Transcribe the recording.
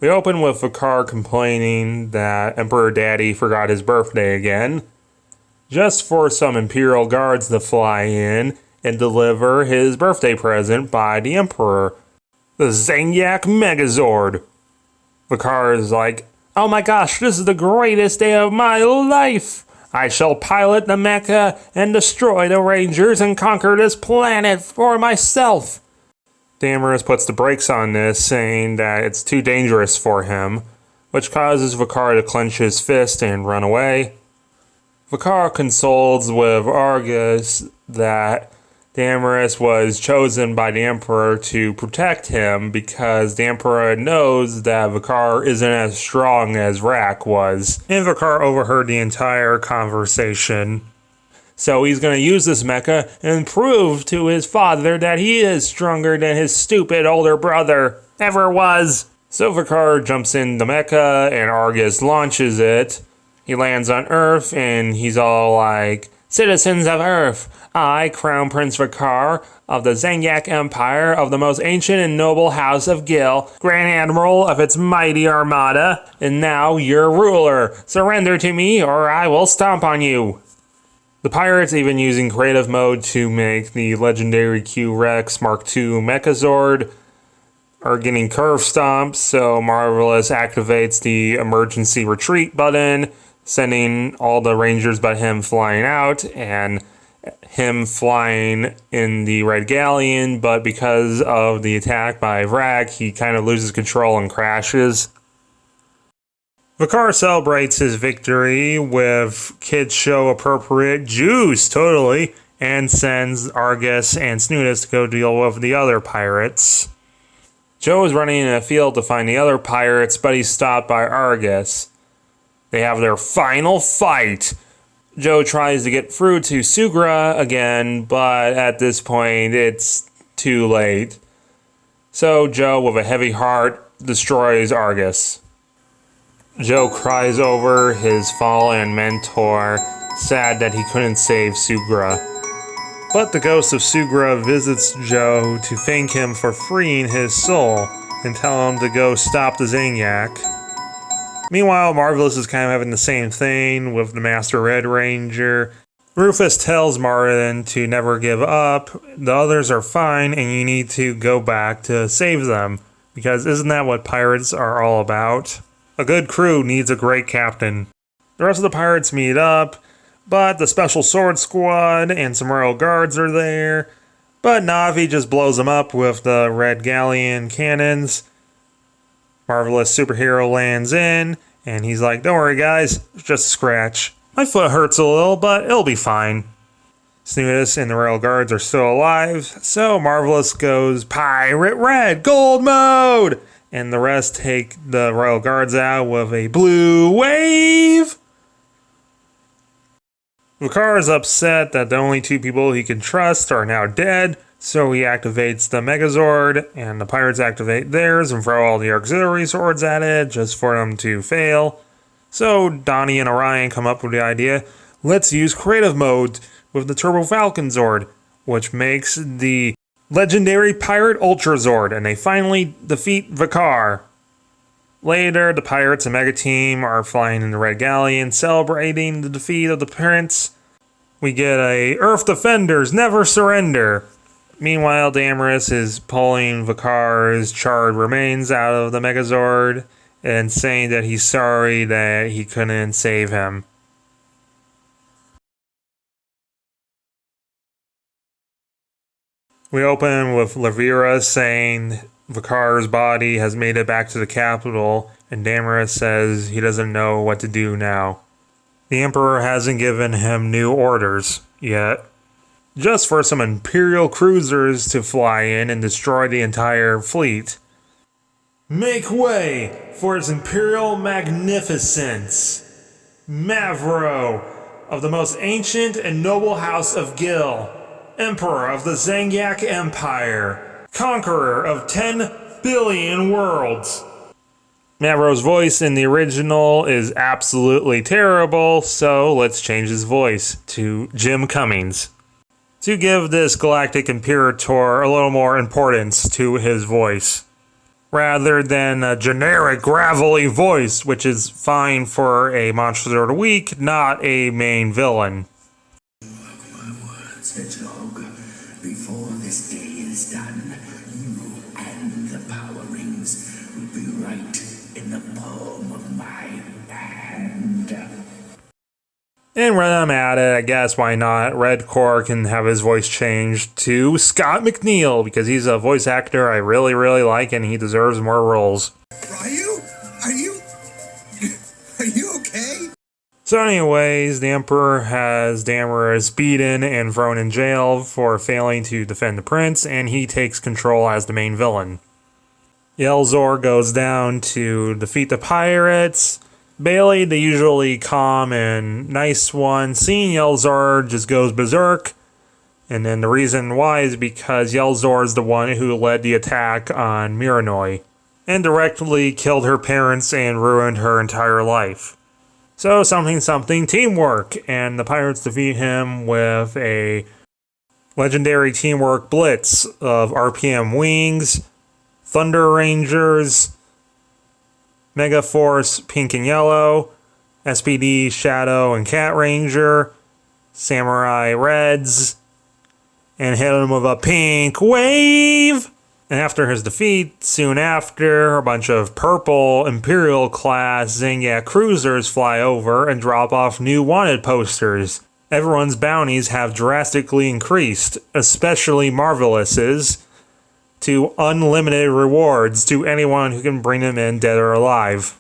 We open with vekar complaining that Emperor Daddy forgot his birthday again, just for some Imperial guards to fly in and deliver his birthday present by the Emperor, the Zenyak Megazord. Vekar is like, "Oh my gosh, this is the greatest day of my life! I shall pilot the mecha and destroy the Rangers and conquer this planet for myself." Damaris puts the brakes on this, saying that it's too dangerous for him, which causes Vekar to clench his fist and run away. Vekar consoles with Argus that Damaris was chosen by the Emperor to protect him because the Emperor knows that Vekar isn't as strong as Rak was. And Vekar overheard the entire conversation. So he's going to use this mecha and prove to his father that he is stronger than his stupid older brother ever was. So Vekar jumps in the mecha and Argus launches it. He lands on Earth and he's all like, "Citizens of Earth, I, Crown Prince Vekar of the Zenyak Empire of the most ancient and noble house of Gil, Grand Admiral of its mighty Armada, and now your ruler. Surrender to me or I will stomp on you." The pirates, even using creative mode to make the legendary Q-Rex Mark II Mechazord, are getting curve stomps, so Marvelous activates the emergency retreat button, sending all the Rangers but him flying out, and him flying in the Red Galleon, but because of the attack by Rak, he kind of loses control and crashes. Vekar celebrates his victory with kids show appropriate juice, totally, and sends Argus and Snootus to go deal with the other pirates. Joe is running in a field to find the other pirates, but he's stopped by Argus. They have their final fight. Joe tries to get through to Sugra again, but at this point it's too late. So Joe, with a heavy heart, destroys Argus. Joe cries over his fallen mentor, sad that he couldn't save Sugra. But the ghost of Sugra visits Joe to thank him for freeing his soul and tell him to go stop the Zenyak. Meanwhile, Marvelous is kind of having the same thing with the Master Red Ranger. Rufus tells Martin to never give up, the others are fine and you need to go back to save them, because isn't that what pirates are all about? A good crew needs a great captain. The rest of the pirates meet up, but the Special Sword Squad and some Royal Guards are there. But Na'vi just blows them up with the Red Galleon cannons. Marvelous Superhero lands in, and he's like, "Don't worry guys, it's just a scratch. My foot hurts a little, but it'll be fine." Snootus and the Royal Guards are still alive, so Marvelous goes Pirate Red Gold Mode! And the rest take the Royal Guards out with a blue wave. Vekar is upset that the only two people he can trust are now dead, so he activates the Megazord, and the pirates activate theirs and throw all the auxiliary swords at it just for them to fail. So Donnie and Orion come up with the idea, let's use creative mode with the Turbo Falcon Zord, which makes the legendary Pirate Ultra Zord, and they finally defeat Vekar. Later, the pirates and Mega Team are flying in the Red Galleon, celebrating the defeat of the Prince. We get a Earth Defenders Never Surrender. Meanwhile, Damaris is pulling Vekar's charred remains out of the Megazord and saying that he's sorry that he couldn't save him. We open with Lavira saying Vekar's body has made it back to the capital, and Damaris says he doesn't know what to do now. The Emperor hasn't given him new orders yet, just for some Imperial cruisers to fly in and destroy the entire fleet. Make way for his Imperial Magnificence, Mavro of the most ancient and noble house of Gil, Emperor of the Zenyak Empire, Conqueror of 10 billion worlds. Mavro's voice in the original is absolutely terrible, so let's change his voice to Jim Cummings to give this Galactic Imperator a little more importance to his voice. rather than a generic gravelly voice, which is fine for a monster of the week, not a main villain. My words, Hedgehog. Before this day is done, you and the Power Rings will be right in the palm of my hand. And when I'm at it, I guess why not? Redcore can have his voice changed to Scott McNeil, because he's a voice actor I really, really like, and he deserves more roles. Are you okay? So anyways, the Emperor has Damaris beaten and thrown in jail for failing to defend the prince, and he takes control as the main villain. Yelzor goes down to defeat the pirates. Bailey, the usually calm and nice one, seeing Yelzor just goes berserk. And then the reason why is because Yelzor is the one who led the attack on Miranoi and directly killed her parents and ruined her entire life. So something, teamwork, and the pirates defeat him with a legendary teamwork blitz of RPM Wings, Thunder Rangers, MegaForce Pink and Yellow, SPD Shadow and Cat Ranger, Samurai Reds, and hit him with a pink wave. And after his defeat, soon after, a bunch of purple Imperial-class Zenyak cruisers fly over and drop off new wanted posters. Everyone's bounties have drastically increased, especially Marvelous's, to unlimited rewards to anyone who can bring them in dead or alive.